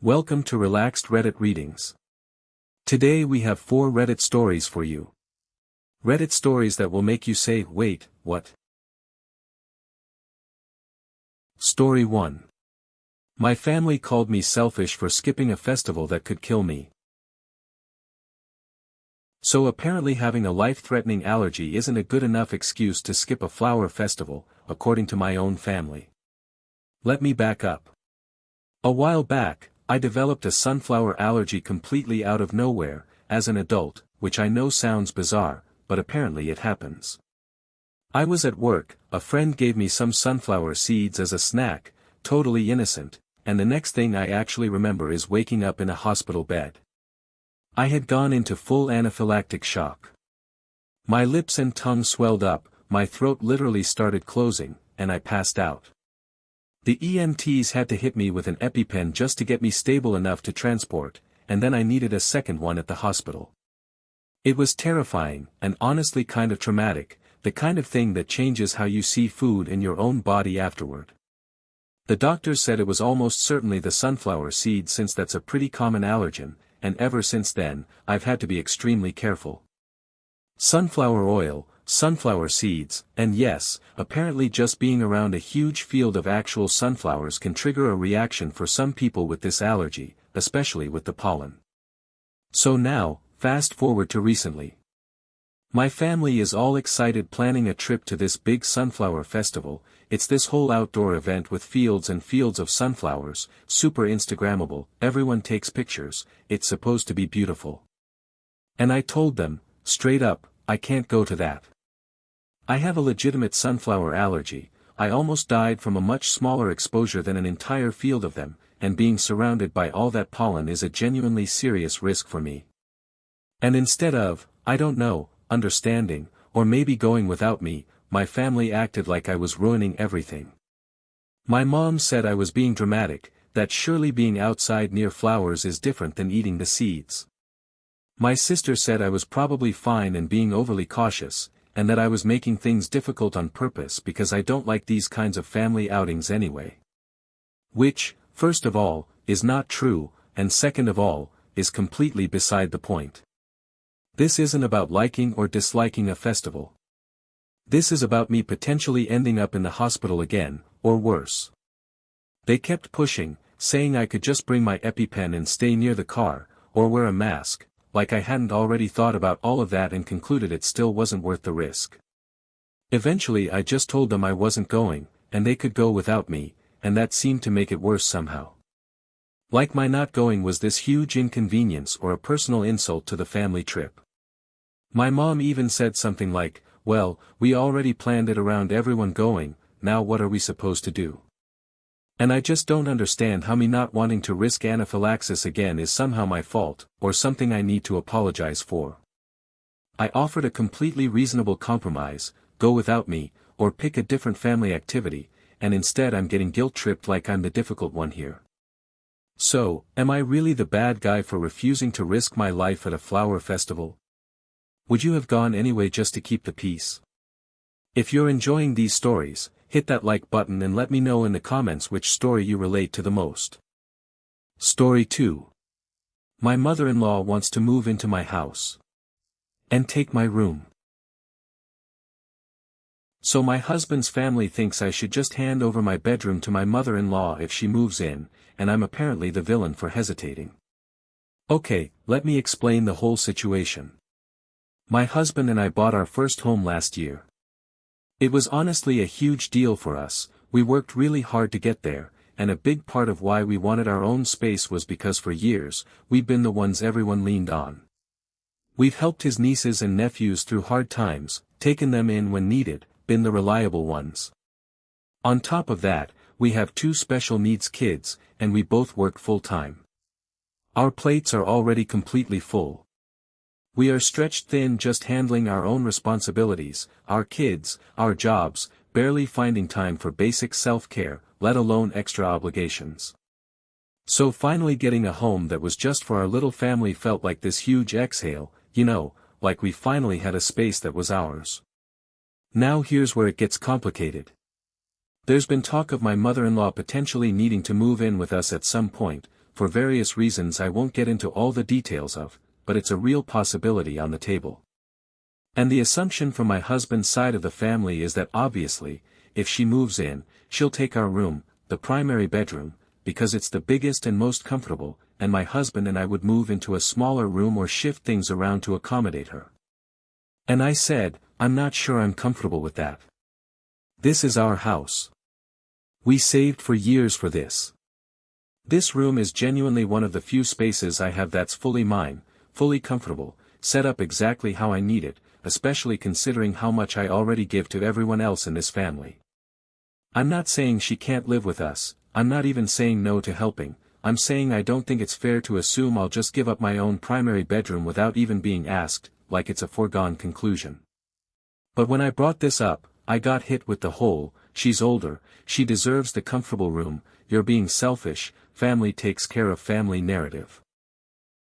Welcome to Relaxed Reddit Readings. Today we have 4 Reddit stories for you. Reddit stories that will make you say, wait, what? Story 1. My family called me selfish for skipping a festival that could kill me. So apparently having a life-threatening allergy isn't a good enough excuse to skip a flower festival, according to my own family. Let me back up. A while back, I developed a sunflower allergy completely out of nowhere, as an adult, which I know sounds bizarre, but apparently it happens. I was at work, a friend gave me some sunflower seeds as a snack, totally innocent, and the next thing I actually remember is waking up in a hospital bed. I had gone into full anaphylactic shock. My lips and tongue swelled up, my throat literally started closing, and I passed out. The EMTs had to hit me with an EpiPen just to get me stable enough to transport, and then I needed a second one at the hospital. It was terrifying, and honestly kind of traumatic, the kind of thing that changes how you see food in your own body afterward. The doctors said it was almost certainly the sunflower seed since that's a pretty common allergen, and ever since then, I've had to be extremely careful. Sunflower oil, sunflower seeds, and yes, apparently just being around a huge field of actual sunflowers can trigger a reaction for some people with this allergy, especially with the pollen. So now, fast forward to recently. My family is all excited planning a trip to this big sunflower festival. It's this whole outdoor event with fields and fields of sunflowers, super Instagrammable, everyone takes pictures, it's supposed to be beautiful. And I told them, straight up, I can't go to that. I have a legitimate sunflower allergy, I almost died from a much smaller exposure than an entire field of them, and being surrounded by all that pollen is a genuinely serious risk for me. And instead of, I don't know, understanding, or maybe going without me, my family acted like I was ruining everything. My mom said I was being dramatic, that surely being outside near flowers is different than eating the seeds. My sister said I was probably fine and being overly cautious, and that I was making things difficult on purpose because I don't like these kinds of family outings anyway. Which, first of all, is not true, and second of all, is completely beside the point. This isn't about liking or disliking a festival. This is about me potentially ending up in the hospital again, or worse. They kept pushing, saying I could just bring my EpiPen and stay near the car, or wear a mask, like I hadn't already thought about all of that and concluded it still wasn't worth the risk. Eventually I just told them I wasn't going, and they could go without me, and that seemed to make it worse somehow. Like my not going was this huge inconvenience or a personal insult to the family trip. My mom even said something like, well, we already planned it around everyone going, now what are we supposed to do? And I just don't understand how me not wanting to risk anaphylaxis again is somehow my fault, or something I need to apologize for. I offered a completely reasonable compromise, go without me, or pick a different family activity, and instead I'm getting guilt-tripped like I'm the difficult one here. So, am I really the bad guy for refusing to risk my life at a flower festival? Would you have gone anyway just to keep the peace? If you're enjoying these stories, hit that like button and let me know in the comments which story you relate to the most. Story 2. My mother-in-law wants to move into my house and take my room. So my husband's family thinks I should just hand over my bedroom to my mother-in-law if she moves in, and I'm apparently the villain for hesitating. Okay, let me explain the whole situation. My husband and I bought our first home last year. It was honestly a huge deal for us, we worked really hard to get there, and a big part of why we wanted our own space was because for years, we've been the ones everyone leaned on. We've helped his nieces and nephews through hard times, taken them in when needed, been the reliable ones. On top of that, we have 2 special needs kids, and we both work full-time. Our plates are already completely full. We are stretched thin just handling our own responsibilities, our kids, our jobs, barely finding time for basic self-care, let alone extra obligations. So finally getting a home that was just for our little family felt like this huge exhale, like we finally had a space that was ours. Now here's where it gets complicated. There's been talk of my mother-in-law potentially needing to move in with us at some point, for various reasons I won't get into all the details of, but it's a real possibility on the table. And the assumption from my husband's side of the family is that obviously, if she moves in, she'll take our room, the primary bedroom, because it's the biggest and most comfortable, and my husband and I would move into a smaller room or shift things around to accommodate her. And I said, I'm not sure I'm comfortable with that. This is our house. We saved for years for this. This room is genuinely one of the few spaces I have that's fully mine, fully comfortable, set up exactly how I need it, especially considering how much I already give to everyone else in this family. I'm not saying she can't live with us, I'm not even saying no to helping, I'm saying I don't think it's fair to assume I'll just give up my own primary bedroom without even being asked, like it's a foregone conclusion. But when I brought this up, I got hit with the whole, she's older, she deserves the comfortable room, you're being selfish, family takes care of family narrative.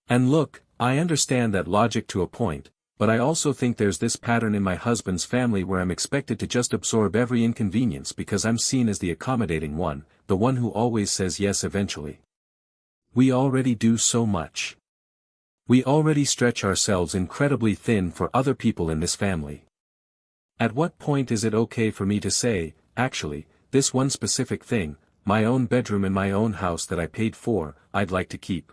And look, I understand that logic to a point, but I also think there's this pattern in my husband's family where I'm expected to just absorb every inconvenience because I'm seen as the accommodating one, the one who always says yes eventually. We already do so much. We already stretch ourselves incredibly thin for other people in this family. At what point is it okay for me to say, actually, this one specific thing, my own bedroom in my own house that I paid for, I'd like to keep?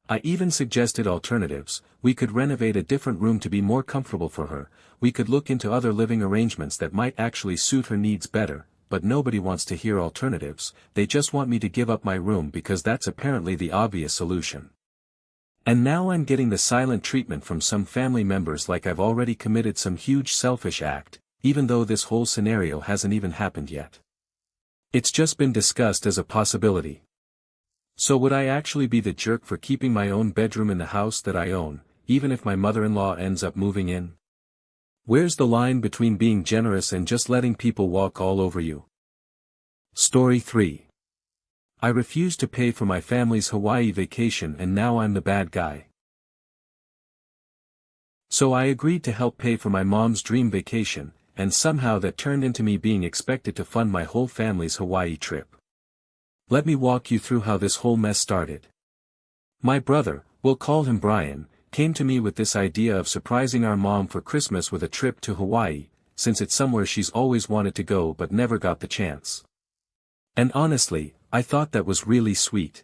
I even suggested alternatives, we could renovate a different room to be more comfortable for her, we could look into other living arrangements that might actually suit her needs better, but nobody wants to hear alternatives, they just want me to give up my room because that's apparently the obvious solution. And now I'm getting the silent treatment from some family members like I've already committed some huge selfish act, even though this whole scenario hasn't even happened yet. It's just been discussed as a possibility. So would I actually be the jerk for keeping my own bedroom in the house that I own, even if my mother-in-law ends up moving in? Where's the line between being generous and just letting people walk all over you? Story 3. I refused to pay for my family's Hawaii vacation and now I'm the bad guy. So I agreed to help pay for my mom's dream vacation, and somehow that turned into me being expected to fund my whole family's Hawaii trip. Let me walk you through how this whole mess started. My brother, we'll call him Brian, came to me with this idea of surprising our mom for Christmas with a trip to Hawaii, since it's somewhere she's always wanted to go but never got the chance. And honestly, I thought that was really sweet.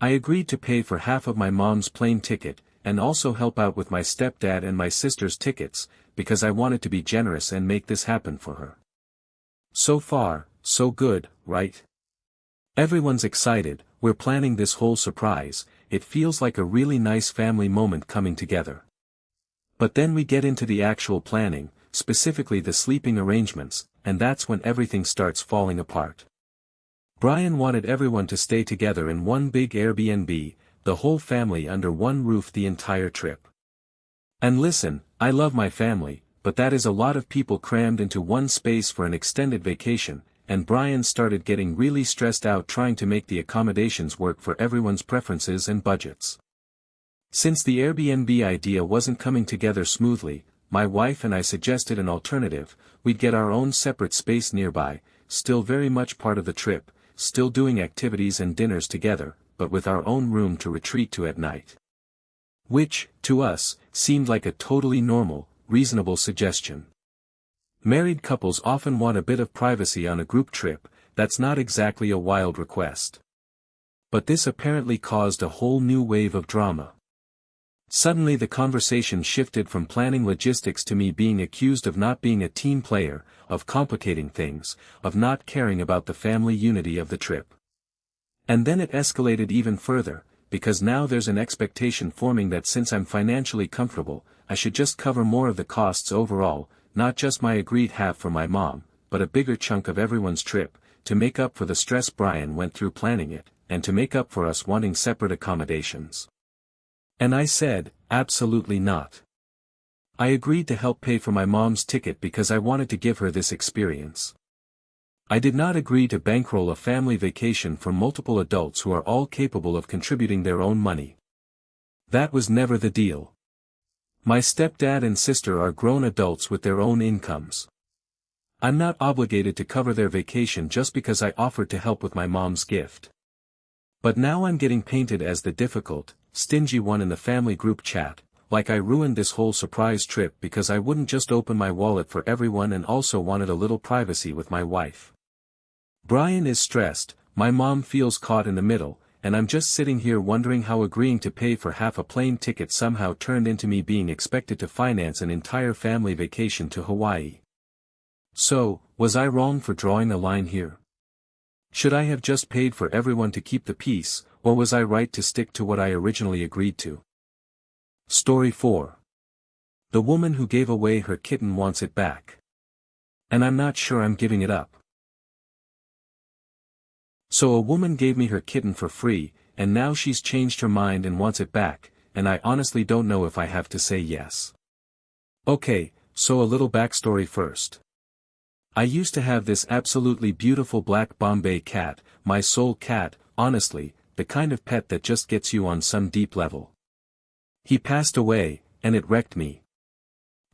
I agreed to pay for half of my mom's plane ticket, and also help out with my stepdad and my sister's tickets, because I wanted to be generous and make this happen for her. So far, so good, right? Everyone's excited, we're planning this whole surprise, it feels like a really nice family moment coming together. But then we get into the actual planning, specifically the sleeping arrangements, and that's when everything starts falling apart. Brian wanted everyone to stay together in one big Airbnb, the whole family under one roof the entire trip. And listen, I love my family, but that is a lot of people crammed into one space for an extended vacation, and Brian started getting really stressed out trying to make the accommodations work for everyone's preferences and budgets. Since the Airbnb idea wasn't coming together smoothly, my wife and I suggested an alternative, we'd get our own separate space nearby, still very much part of the trip, still doing activities and dinners together, but with our own room to retreat to at night. Which, to us, seemed like a totally normal, reasonable suggestion. Married couples often want a bit of privacy on a group trip, that's not exactly a wild request. But this apparently caused a whole new wave of drama. Suddenly the conversation shifted from planning logistics to me being accused of not being a team player, of complicating things, of not caring about the family unity of the trip. And then it escalated even further, because now there's an expectation forming that since I'm financially comfortable, I should just cover more of the costs overall, not just my agreed half for my mom, but a bigger chunk of everyone's trip, to make up for the stress Brian went through planning it, and to make up for us wanting separate accommodations. And I said, absolutely not. I agreed to help pay for my mom's ticket because I wanted to give her this experience. I did not agree to bankroll a family vacation for multiple adults who are all capable of contributing their own money. That was never the deal. My stepdad and sister are grown adults with their own incomes. I'm not obligated to cover their vacation just because I offered to help with my mom's gift. But now I'm getting painted as the difficult, stingy one in the family group chat, like I ruined this whole surprise trip because I wouldn't just open my wallet for everyone and also wanted a little privacy with my wife. Brian is stressed, my mom feels caught in the middle, and I'm just sitting here wondering how agreeing to pay for half a plane ticket somehow turned into me being expected to finance an entire family vacation to Hawaii. So, was I wrong for drawing a line here? Should I have just paid for everyone to keep the peace, or was I right to stick to what I originally agreed to? Story 4. The woman who gave away her kitten wants it back. And I'm not sure I'm giving it up. So a woman gave me her kitten for free, and now she's changed her mind and wants it back, and I honestly don't know if I have to say yes. Okay, so a little backstory first. I used to have this absolutely beautiful black Bombay cat, my soul cat, honestly, the kind of pet that just gets you on some deep level. He passed away, and it wrecked me.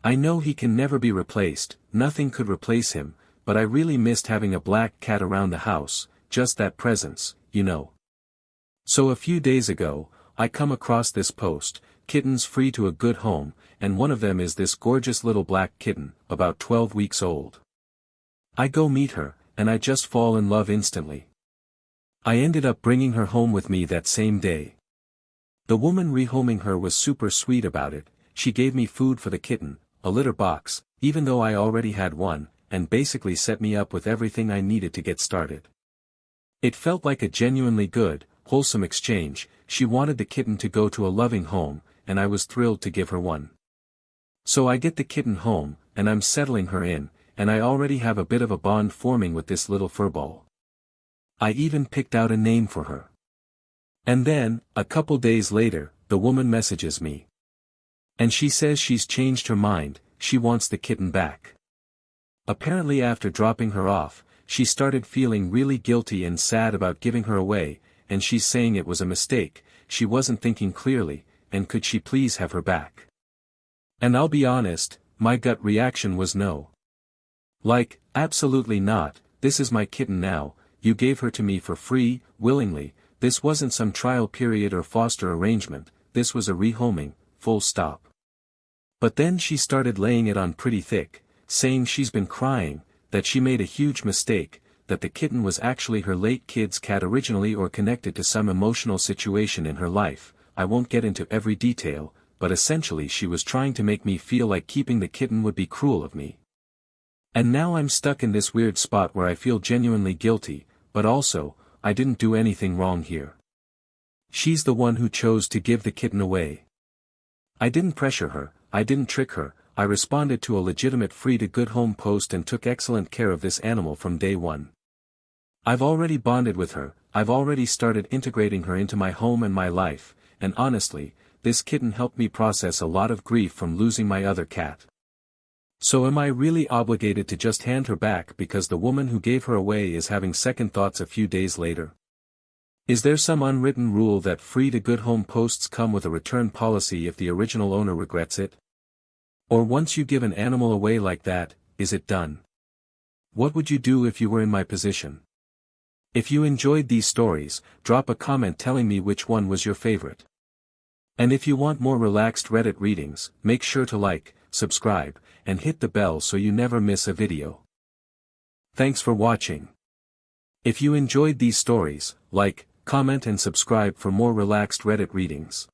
I know he can never be replaced, nothing could replace him, but I really missed having a black cat around the house, just that presence, you know. So a few days ago, I come across this post, kittens free to a good home, and one of them is this gorgeous little black kitten, about 12 weeks old. I go meet her, and I just fall in love instantly. I ended up bringing her home with me that same day. The woman rehoming her was super sweet about it, she gave me food for the kitten, a litter box, even though I already had one, and basically set me up with everything I needed to get started. It felt like a genuinely good, wholesome exchange. She wanted the kitten to go to a loving home, and I was thrilled to give her one. So I get the kitten home, and I'm settling her in, and I already have a bit of a bond forming with this little furball. I even picked out a name for her. And then, a couple days later, the woman messages me. And she says she's changed her mind, she wants the kitten back. Apparently after dropping her off, she started feeling really guilty and sad about giving her away, and she's saying it was a mistake, she wasn't thinking clearly, and could she please have her back? And I'll be honest, my gut reaction was no. Like, absolutely not, this is my kitten now, you gave her to me for free, willingly, this wasn't some trial period or foster arrangement, this was a rehoming, full stop. But then she started laying it on pretty thick, saying she's been crying, that she made a huge mistake, that the kitten was actually her late kid's cat originally or connected to some emotional situation in her life. I won't get into every detail, but essentially she was trying to make me feel like keeping the kitten would be cruel of me. And now I'm stuck in this weird spot where I feel genuinely guilty, but also, I didn't do anything wrong here. She's the one who chose to give the kitten away. I didn't pressure her, I didn't trick her, I responded to a legitimate free to good home post and took excellent care of this animal from day one. I've already bonded with her, I've already started integrating her into my home and my life, and honestly, this kitten helped me process a lot of grief from losing my other cat. So am I really obligated to just hand her back because the woman who gave her away is having second thoughts a few days later? Is there some unwritten rule that free to good home posts come with a return policy if the original owner regrets it? Or once you give an animal away like that, is it done? What would you do if you were in my position? If you enjoyed these stories, drop a comment telling me which one was your favorite. And if you want more relaxed Reddit readings, make sure to like, subscribe, and hit the bell so you never miss a video. Thanks for watching. If you enjoyed these stories, like, comment and subscribe for more relaxed Reddit readings.